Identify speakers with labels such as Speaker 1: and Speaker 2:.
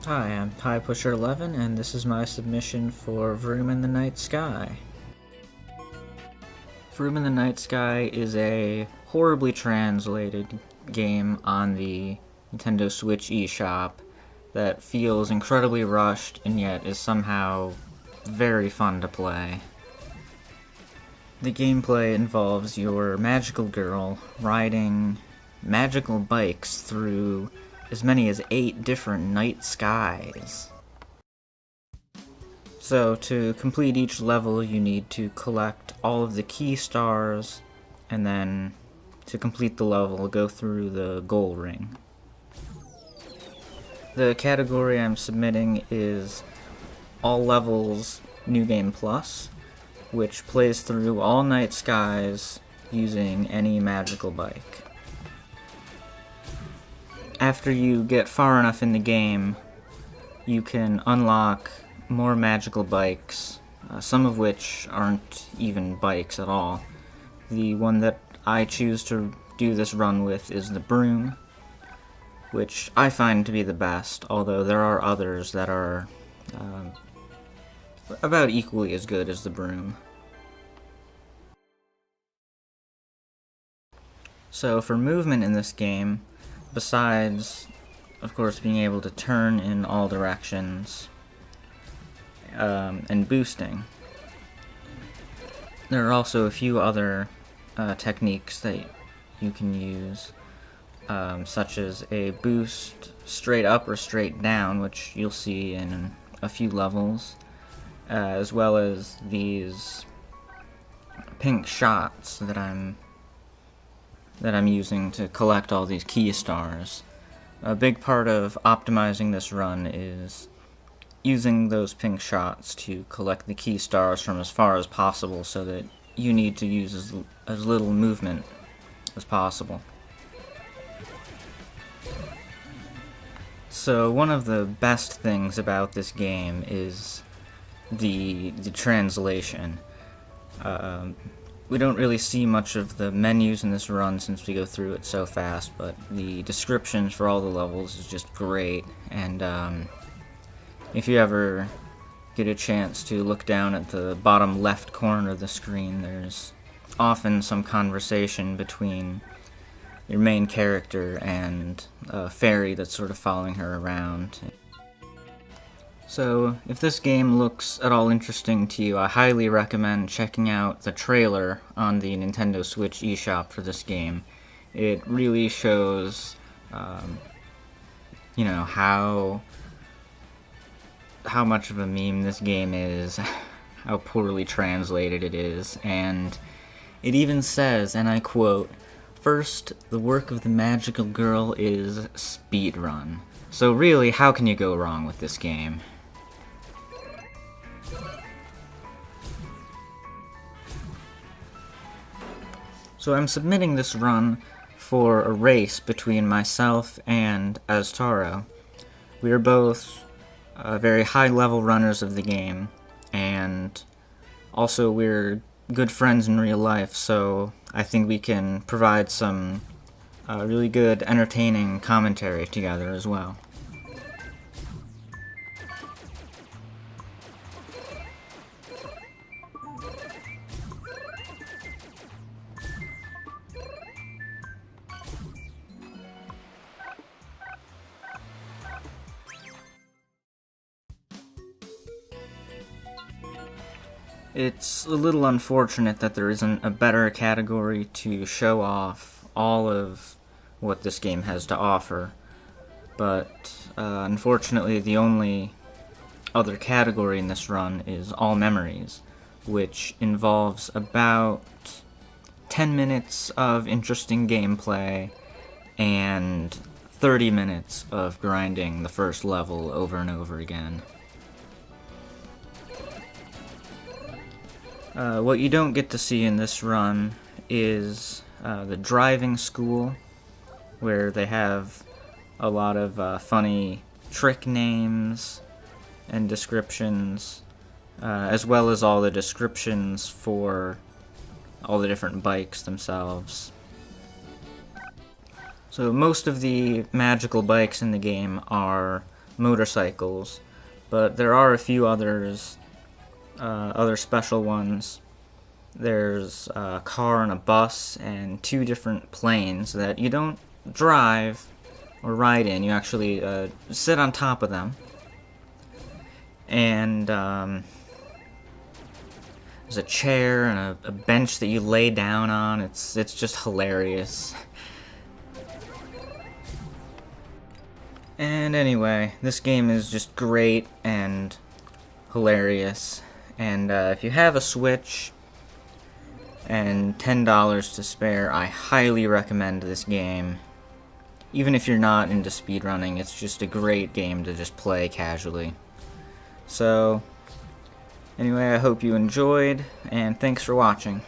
Speaker 1: Hi, I'm PiePusher11, and this is my submission for Vroom in the Night Sky. Vroom in the Night Sky is a horribly translated game on the Nintendo Switch eShop that feels incredibly rushed and yet is somehow very fun to play. The gameplay involves your magical girl riding magical bikes through as many as 8 different night skies. So to complete each level you need to collect all of the key stars, and then to complete the level go through the goal ring. The category I'm submitting is All Levels New Game Plus, which plays through all night skies using any magical bike. After you get far enough in the game, you can unlock more magical bikes, some of which aren't even bikes at all. The one that I choose to do this run with is the Vroom, which I find to be the best, although there are others that are about equally as good as the Vroom. So for movement in this game, besides, of course, being able to turn in all directions and boosting, there are also a few other techniques that you can use, such as a boost straight up or straight down, which you'll see in a few levels, as well as these pink shots that I'm using to collect all these key stars. A big part of optimizing this run is using those pink shots to collect the key stars from as far as possible, so that you need to use as little movement as possible. So one of the best things about this game is the translation. We don't really see much of the menus in this run since we go through it so fast, but the descriptions for all the levels is just great, and if you ever get a chance to look down at the bottom left corner of the screen, there's often some conversation between your main character and a fairy that's sort of following her around. So, if this game looks at all interesting to you, I highly recommend checking out the trailer on the Nintendo Switch eShop for this game. It really shows, how much of a meme this game is, how poorly translated it is, and it even says, and I quote, "First, the work of the magical girl is speedrun." So really, how can you go wrong with this game? So I'm submitting this run for a race between myself and Aztaro. We are both very high-level runners of the game, and also we're good friends in real life, so I think we can provide some really good, entertaining commentary together as well. It's a little unfortunate that there isn't a better category to show off all of what this game has to offer, but unfortunately the only other category in this run is All Memories, which involves about 10 minutes of interesting gameplay and 30 minutes of grinding the first level over and over again. What you don't get to see in this run is the driving school, where they have a lot of funny trick names and descriptions, as well as all the descriptions for all the different bikes themselves. So most of the magical bikes in the game are motorcycles, but there are a few others, other special ones. There's a car and a bus and 2 different planes that you don't drive or ride in. You actually sit on top of them. And there's a chair and a bench that you lay down on. It's just hilarious. And anyway, this game is just great and hilarious. And if you have a Switch and $10 to spare, I highly recommend this game. Even if you're not into speedrunning, it's just a great game to just play casually. So, anyway, I hope you enjoyed, and thanks for watching.